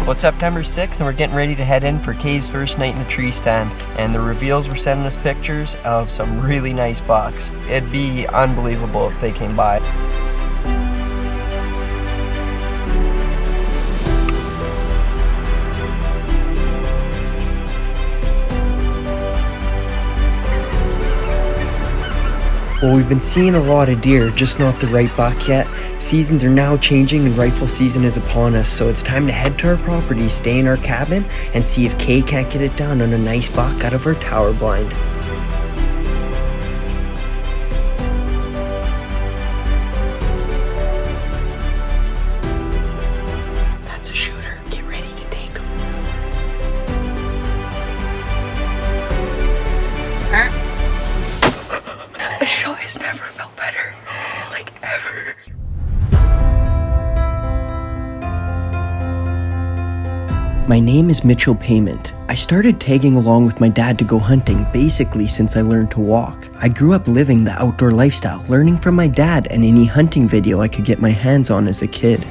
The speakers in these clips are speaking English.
Well, it's September 6th and we're getting ready to head in for Kay's first night in the tree stand. And the reveals were sending us pictures of some really nice bucks. It'd be unbelievable if they came by. Well, we've been seeing a lot of deer, just not the right buck yet. Seasons are now changing and rifle season is upon us, so it's time to head to our property, stay in our cabin, and see if Kay can't get it done on a nice buck out of her tower blind. That's a shooter. Get ready to take him. A shot has never felt better, like ever. My name is Mitchell Payment. I started tagging along with my dad to go hunting basically since I learned to walk. I grew up living the outdoor lifestyle, learning from my dad and any hunting video I could get my hands on as a kid.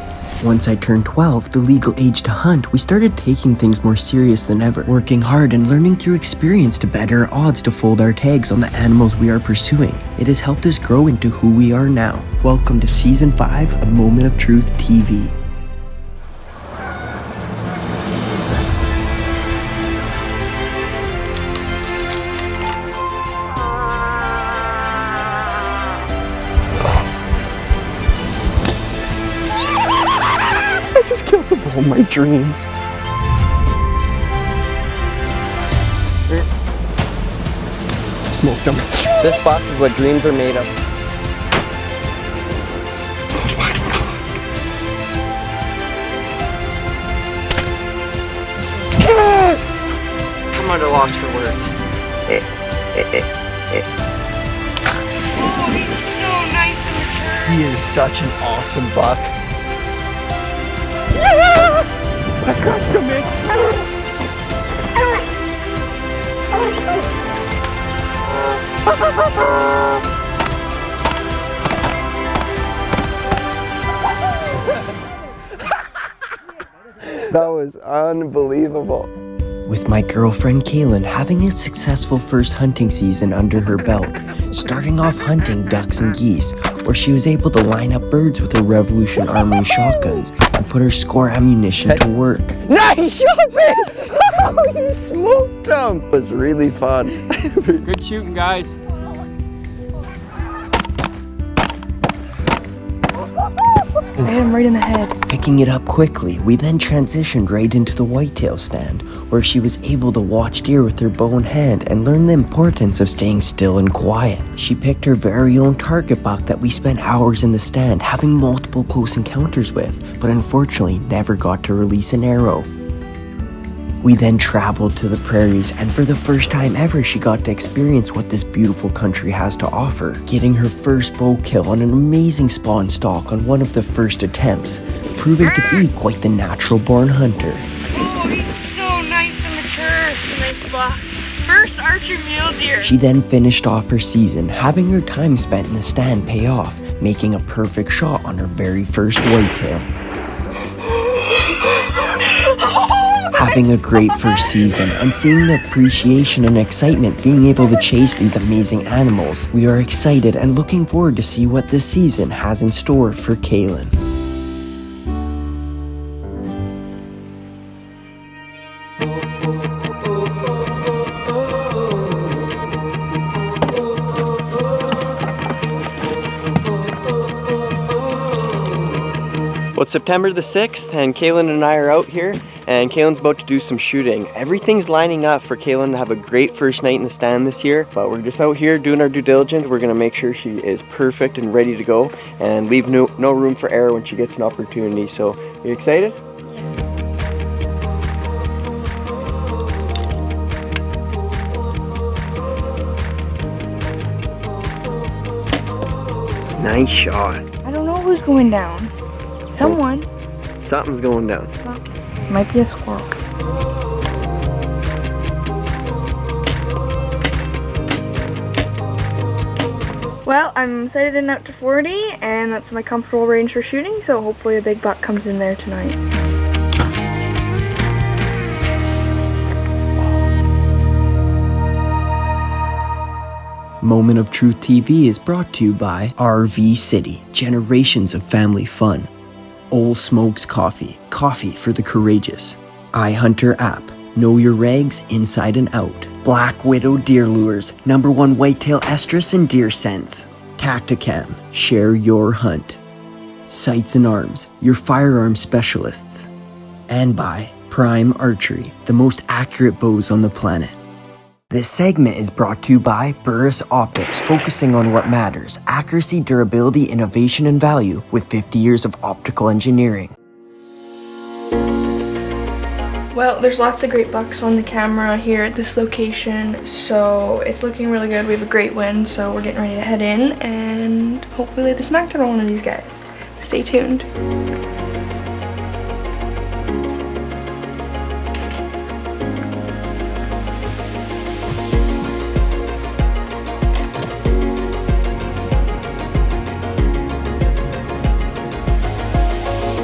Once I turned 12, the legal age to hunt, we started taking things more serious than ever, working hard and learning through experience to better our odds to fold our tags on the animals we are pursuing. It has helped us grow into who we are now. Welcome to Season 5 of Moment of Truth TV. I just killed the bull of my dreams. Smoked him. This buck is what dreams are made of. Oh my God. Yes! I'm at a loss for words. Oh, he's so nice and mature. He is such an awesome buck. I crushed him, man. That was unbelievable. With my girlfriend Kaelin having a successful first hunting season under her belt, starting off hunting ducks and geese, where she was able to line up birds with her Revolution Armory shotguns and put her score ammunition to work. Nice shot, man! Oh, you smoked him! It was really fun. Good shooting, guys. I hit him right in the head. Picking it up quickly, we then transitioned right into the whitetail stand, where she was able to watch deer with her bow in hand and learn the importance of staying still and quiet. She picked her very own target buck that we spent hours in the stand having multiple close encounters with, but unfortunately never got to release an arrow. We then traveled to the prairies, and for the first time ever, she got to experience what this beautiful country has to offer, getting her first bow kill on an amazing spawn stalk on one of the first attempts, proving to be quite the natural-born hunter. Oh, he's so nice and mature. He's a nice buck. First archery mule deer. She then finished off her season, having her time spent in the stand pay off, making a perfect shot on her very first whitetail. Having a great first season and seeing the appreciation and excitement being able to chase these amazing animals, we are excited and looking forward to see what this season has in store for Kaelin. Well, it's September the 6th and Kaelin and I are out here and Kaelin's about to do some shooting. Everything's lining up for Kaelin to have a great first night in the stand this year, but we're just out here doing our due diligence. We're gonna make sure she is perfect and ready to go and leave no room for error when she gets an opportunity. So, are you excited? Nice shot. I don't know who's going down. Someone. Something's going down. Might be a squirrel. Well, I'm sighted in out to 40, and that's my comfortable range for shooting, so hopefully a big buck comes in there tonight. Moment of Truth TV is brought to you by RV City, generations of family fun. Ole Smokes Coffee, coffee for the courageous. iHunter app, know your regs inside and out. Black Widow Deer Lures, #1 whitetail estrus and deer scents. Tacticam, share your hunt. Sights and Arms, your firearm specialists. And by Prime Archery, the most accurate bows on the planet. This segment is brought to you by Burris Optics, focusing on what matters: accuracy, durability, innovation, and value with 50 years of optical engineering. Well, there's lots of great bucks on the camera here at this location, so it's looking really good. We have a great wind, so we're getting ready to head in and hopefully lay the smackdown on one of these guys. Stay tuned.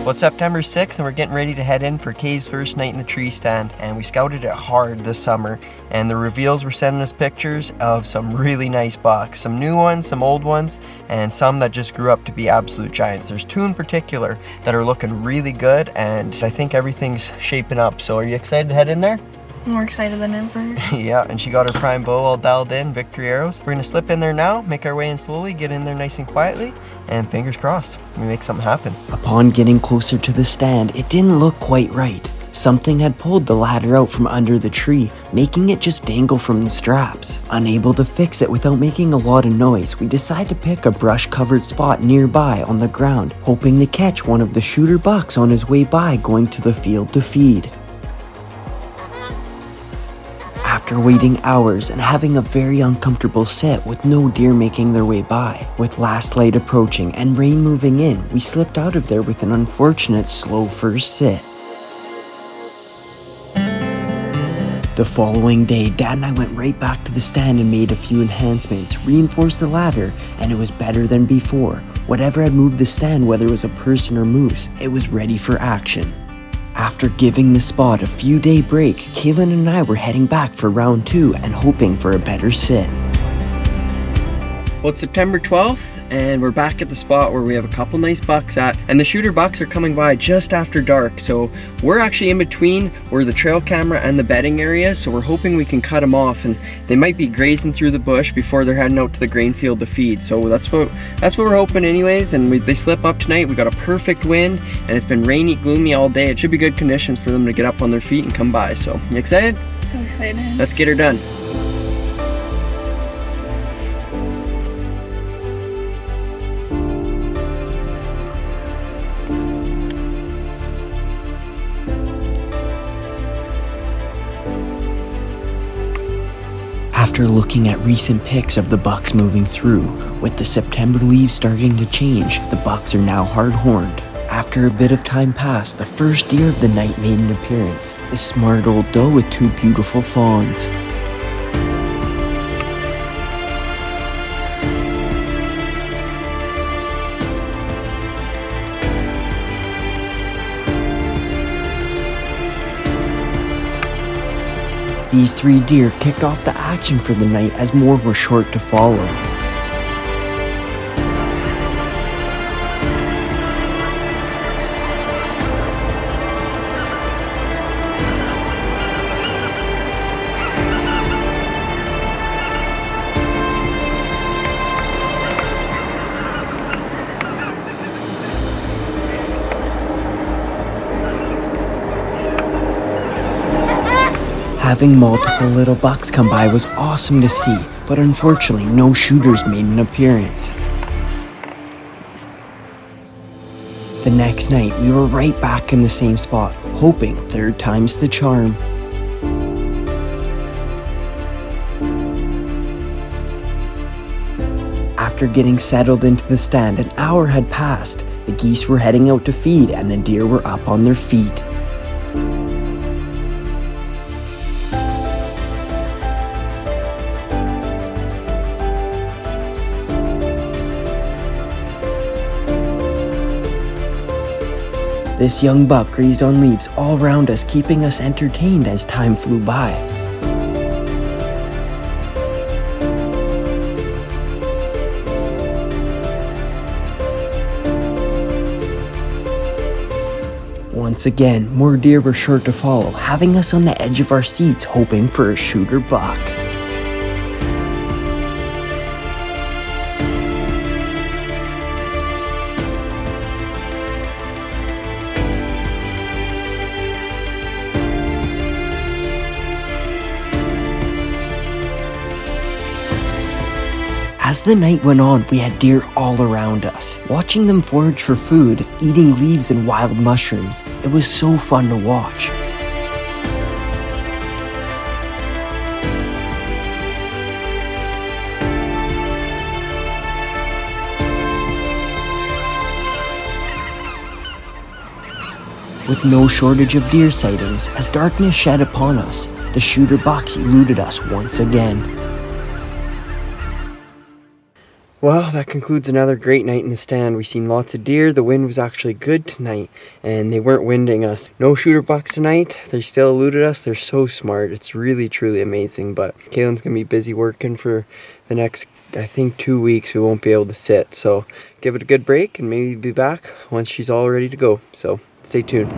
Well, it's September 6th and we're getting ready to head in for Kay's first night in the tree stand, and we scouted it hard this summer, and the reveals were sending us pictures of some really nice bucks, some new ones, some old ones, and some that just grew up to be absolute giants. There's 2 in particular that are looking really good, and I think everything's shaping up. So are you excited to head in there? More excited than ever. Yeah, and she got her prime bow all dialed in, Victory arrows. We're gonna slip in there now, make our way in slowly, get in there nice and quietly, and fingers crossed, we make something happen. Upon getting closer to the stand, it didn't look quite right. Something had pulled the ladder out from under the tree, making it just dangle from the straps. Unable to fix it without making a lot of noise, we decide to pick a brush-covered spot nearby on the ground, hoping to catch one of the shooter bucks on his way by going to the field to feed. After waiting hours and having a very uncomfortable sit with no deer making their way by, with last light approaching and rain moving in, we slipped out of there with an unfortunate slow first sit. The following day, Dad and I went right back to the stand and made a few enhancements, reinforced the ladder, and it was better than before. Whatever had moved the stand, whether it was a person or moose, it was ready for action. After giving the spot a few day break, Kaelin and I were heading back for round 2 and hoping for a better sit. Well, it's September 12th and we're back at the spot where we have a couple nice bucks at, and the shooter bucks are coming by just after dark, so we're actually in between where the trail camera and the bedding area, so we're hoping we can cut them off, and they might be grazing through the bush before they're heading out to the grain field to feed. So that's what we're hoping anyways, and they slip up tonight. We got a perfect wind and it's been rainy, gloomy all day. It should be good conditions for them to get up on their feet and come by. So you excited? So excited. Let's get her done. After looking at recent pics of the bucks moving through, with the September leaves starting to change, the bucks are now hard-horned. After a bit of time passed, the first deer of the night made an appearance, the smart old doe with 2 beautiful fawns. These 3 deer kicked off the action for the night as more were short to follow. Having multiple little bucks come by was awesome to see, but unfortunately no shooters made an appearance. The next night we were right back in the same spot, hoping 3rd time's the charm. After getting settled into the stand, an hour had passed. The geese were heading out to feed and the deer were up on their feet. This young buck grazed on leaves all around us, keeping us entertained as time flew by. once again, more deer were sure to follow, having us on the edge of our seats hoping for a shooter buck. As the night went on, we had deer all around us. Watching them forage for food, eating leaves and wild mushrooms, it was so fun to watch. With no shortage of deer sightings, as darkness shed upon us, the shooter bucks eluded us once again. Well, that concludes another great night in the stand. We've seen lots of deer. The wind was actually good tonight, and they weren't winding us. No shooter bucks tonight. They still eluded us. They're so smart. It's really, truly amazing. But Kaelin's going to be busy working for the next, I think, 2 weeks. We won't be able to sit. So give it a good break and maybe be back once she's all ready to go. So stay tuned.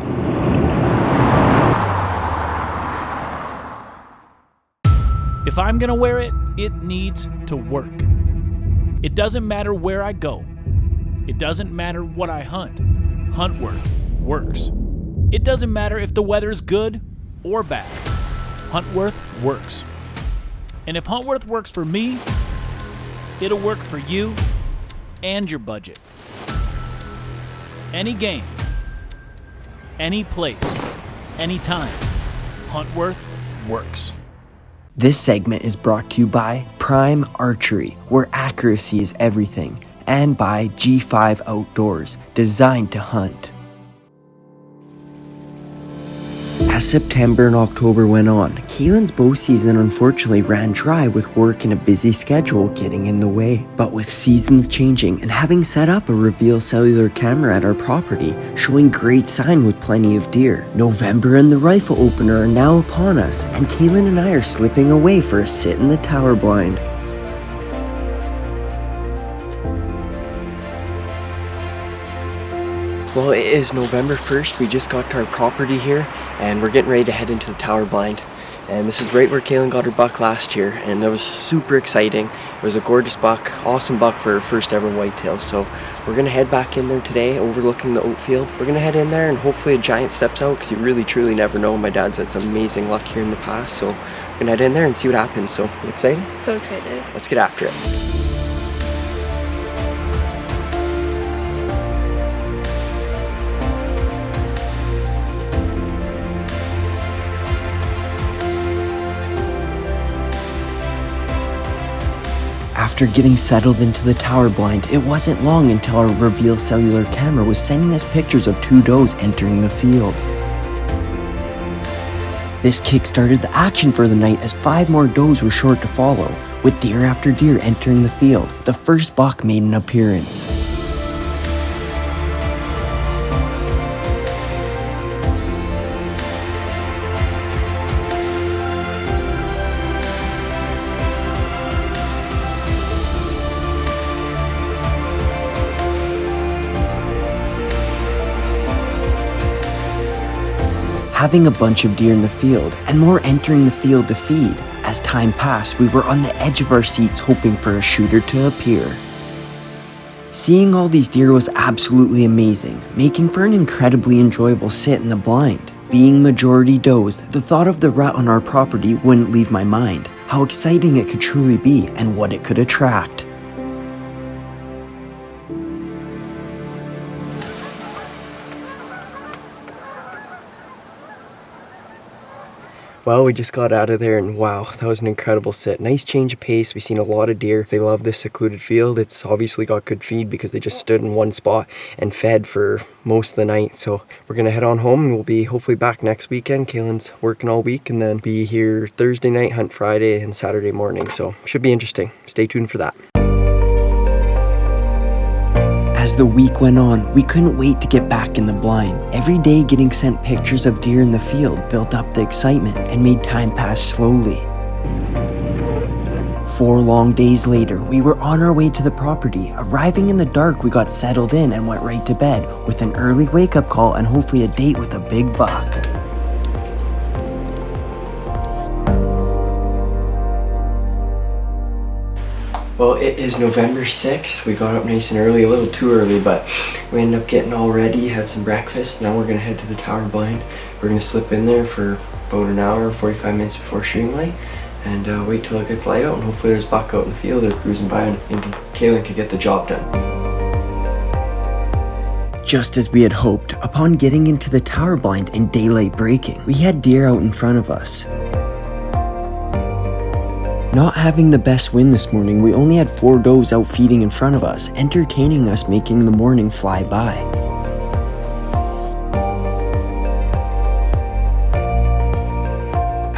If I'm going to wear it, it needs to work. It doesn't matter where I go. It doesn't matter what I hunt. Huntworth works. It doesn't matter if the weather's good or bad. Huntworth works. And if Huntworth works for me, it'll work for you and your budget. Any game, any place, anytime, Huntworth works. This segment is brought to you by Prime Archery, where accuracy is everything, and by G5 Outdoors, designed to hunt. As September and October went on, Kaelin's bow season unfortunately ran dry with work and a busy schedule getting in the way. But with seasons changing and having set up a reveal cellular camera at our property, showing great sign with plenty of deer, November and the rifle opener are now upon us, and Kaelin and I are slipping away for a sit in the tower blind. Well, it is November 1st. We just got to our property here and we're getting ready to head into the tower blind. And this is right where Kaelin got her buck last year, and that was super exciting. It was a gorgeous buck, awesome buck for her first ever whitetail. So we're gonna head back in there today, overlooking the oat field. We're gonna head in there and hopefully a giant steps out, because you really truly never know. My dad's had some amazing luck here in the past, so we're gonna head in there and see what happens. So you excited? So excited. Let's get after it. After getting settled into the tower blind, it wasn't long until our reveal cellular camera was sending us pictures of 2 does entering the field. This kick-started the action for the night, as 5 more does were sure to follow, with deer after deer entering the field. The first buck made an appearance. Having a bunch of deer in the field, and more entering the field to feed. As time passed, we were on the edge of our seats hoping for a shooter to appear. Seeing all these deer was absolutely amazing, making for an incredibly enjoyable sit in the blind. Being majority does, the thought of the rut on our property wouldn't leave my mind. How exciting it could truly be, and what it could attract. Well, we just got out of there and wow, that was an incredible sit. Nice change of pace. We've seen a lot of deer. They love this secluded field. It's obviously got good feed because they just stood in one spot and fed for most of the night. So we're going to head on home and we'll be hopefully back next weekend. Kaelin's working all week and then be here Thursday night, hunt Friday and Saturday morning. So should be interesting. Stay tuned for that. As the week went on, we couldn't wait to get back in the blind. Every day getting sent pictures of deer in the field built up the excitement and made time pass slowly. 4 long days later, we were on our way to the property. Arriving in the dark, we got settled in and went right to bed with an early wake-up call and hopefully a date with a big buck. Well, it is November 6th. We got up nice and early, a little too early, but we ended up getting all ready, had some breakfast. Now we're gonna head to the tower blind. We're gonna slip in there for about an hour, 45 minutes before shooting light, and wait till it gets light out, and hopefully there's a buck out in the field or cruising by, and Kaelin could get the job done. Just as we had hoped, upon getting into the tower blind and daylight breaking, we had deer out in front of us. Not having the best wind this morning, we only had 4 does out feeding in front of us, entertaining us, making the morning fly by.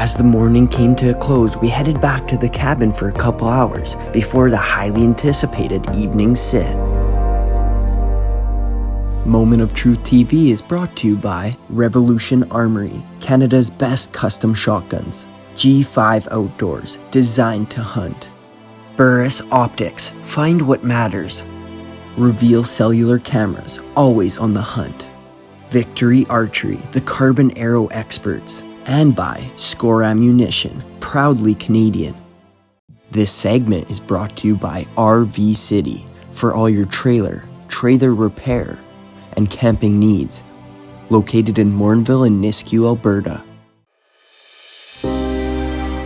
As the morning came to a close, we headed back to the cabin for a couple hours before the highly anticipated evening sit. Moment of Truth TV is brought to you by Revolution Armory, Canada's best custom shotguns. G5 Outdoors, designed to hunt. Burris Optics, find what matters. Reveal Cellular Cameras, always on the hunt. Victory Archery, the carbon arrow experts. And by Score Ammunition, proudly Canadian. This segment is brought to you by RV City, for all your trailer repair, and camping needs. Located in Morinville and Nisku, Alberta.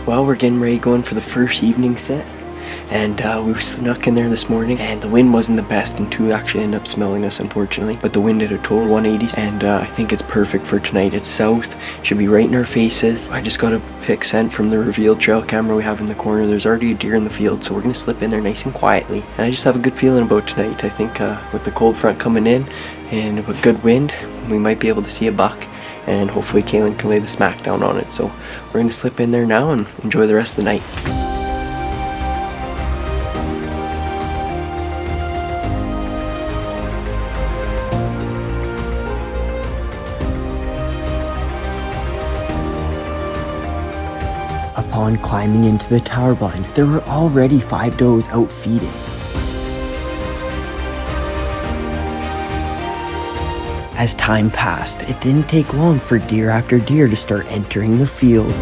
Well, we're getting ready going for the first evening set, and we snuck in there this morning, and the wind wasn't the best, and 2 actually ended up smelling us, unfortunately, but the wind did a total 180, and I think it's perfect for tonight. It's south, should be right in our faces. I just got a pick scent from the revealed trail camera we have in the corner. There's already a deer in the field, so we're gonna slip in there nice and quietly, and I just have a good feeling about tonight. I think with the cold front coming in and with good wind, we might be able to see a buck, and hopefully Kaelin can lay the smack down on it. So we're gonna slip in there now and enjoy the rest of the night. Upon climbing into the tower blind, there were already 5 does out feeding. As time passed, it didn't take long for deer after deer to start entering the field.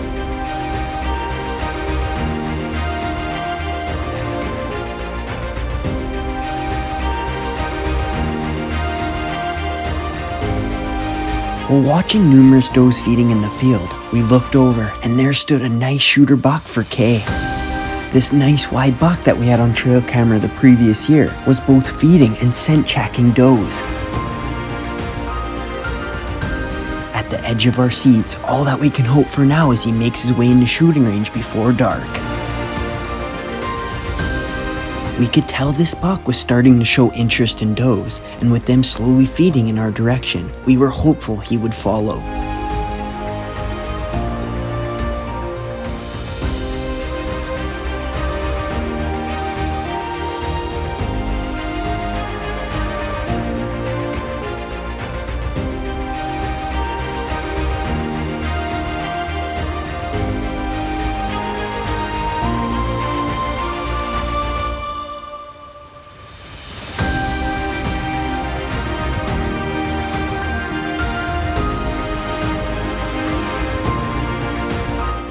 While watching numerous does feeding in the field, we looked over and there stood a nice shooter buck for Kay. This nice wide buck that we had on trail camera the previous year was both feeding and scent checking does. At the edge of our seats, all that we can hope for now is he makes his way into shooting range before dark. We could tell this buck was starting to show interest in does, and with them slowly feeding in our direction, we were hopeful he would follow.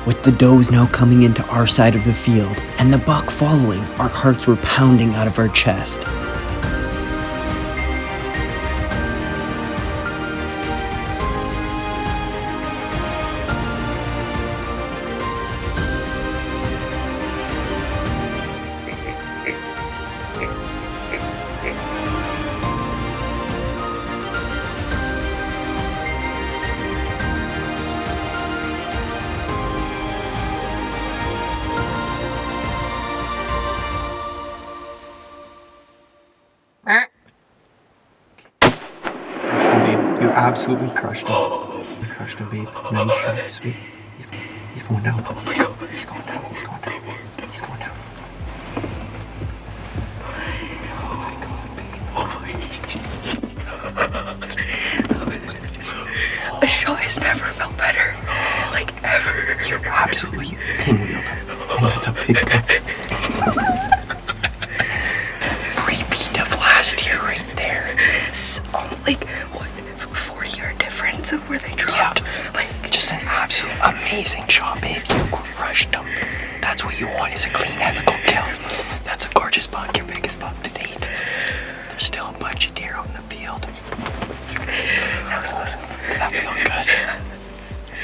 With the does now coming into our side of the field, and the buck following, our hearts were pounding out of our chest. You absolutely crushed him. You crushed him, babe. Nice shot, sweet. He's going down. Oh my god. He's going down. He's going down. He's going down. Oh my god, babe. Oh my A shot has never felt better. Like ever. You absolutely pinwheeled him. And that's a big buck. is like what 40-yard difference of where they dropped. Yeah. Like just an absolute amazing shot, babe. You crushed them. That's what you want, is a clean, ethical kill. That's a gorgeous buck, your biggest buck to date. There's still a bunch of deer out in the field. that was awesome. That felt good.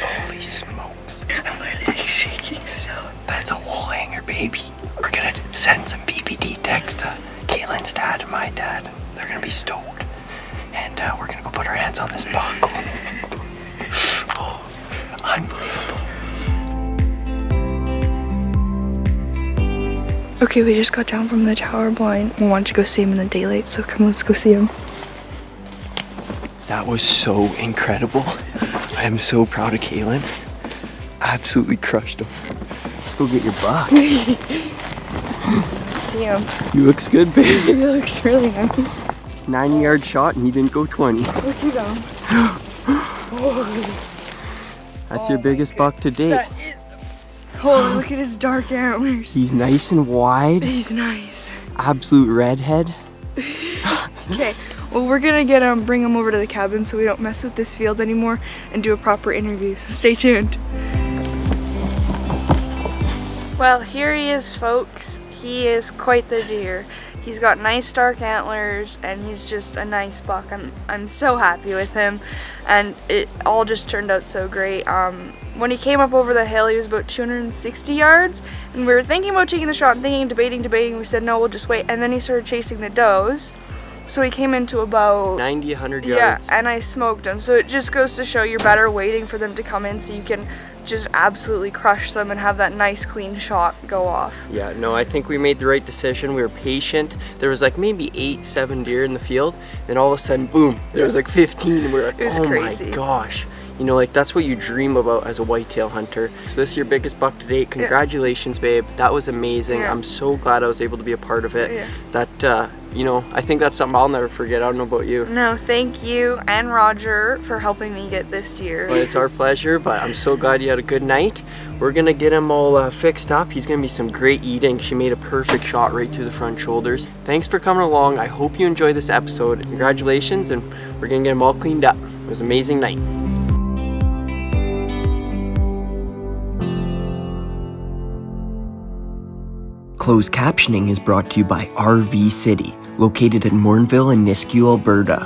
Holy smokes. I'm literally shaking still. That's a whole hanger, baby. We're gonna send some BBD text to Kaelin's dad and my dad. They're gonna be stoked. And we're gonna go put our hands on this buck. Oh, unbelievable. Okay, we just got down from the tower blind. We wanted to go see him in the daylight, so come, let's go see him. That was so incredible. I am so proud of Kaelin. Absolutely crushed him. Let's go get your buck. Damn, He looks good, babe. he looks really nice. 90-yard shot and he didn't go 20. Look at him. That's your biggest buck to date. That is. Oh, look at his dark antlers. He's nice and wide. He's nice. Absolute redhead. Okay, well, we're gonna get him, bring him over to the cabin so we don't mess with this field anymore and do a proper interview. So stay tuned. Well, here he is, folks. He is quite the deer. He's got nice dark antlers and he's just a nice buck. I'm so happy with him, and it all just turned out so great. When he came up over the hill, he was about 260 yards, and we were thinking about taking the shot and debating. We said no, we'll just wait, and then he started chasing the does. So he came into about 90, 100 yeah, yards. and I smoked him. So it just goes to show you're better waiting for them to come in so you can just absolutely crush them and have that nice clean shot go off. Yeah, no, I think we made the right decision. We were patient. There was like maybe 8, 7 deer in the field. Then all of a sudden, boom, there was like 15. And we're like, It was oh crazy. my gosh. You know, like that's what you dream about as a whitetail hunter. So this is your biggest buck to date. Congratulations, babe. That was amazing. Yeah. I'm so glad I was able to be a part of it. Yeah. That, you know, I think that's something I'll never forget. I don't know about you. No, thank you and Roger for helping me get this deer. But it's our pleasure, but I'm so glad you had a good night. We're gonna get him all fixed up. He's gonna be some great eating. She made a perfect shot right through the front shoulders. Thanks for coming along. I hope you enjoyed this episode. Congratulations, and we're gonna get him all cleaned up. It was an amazing night. Closed captioning is brought to you by RV City, located in Mornville and Nisku, Alberta.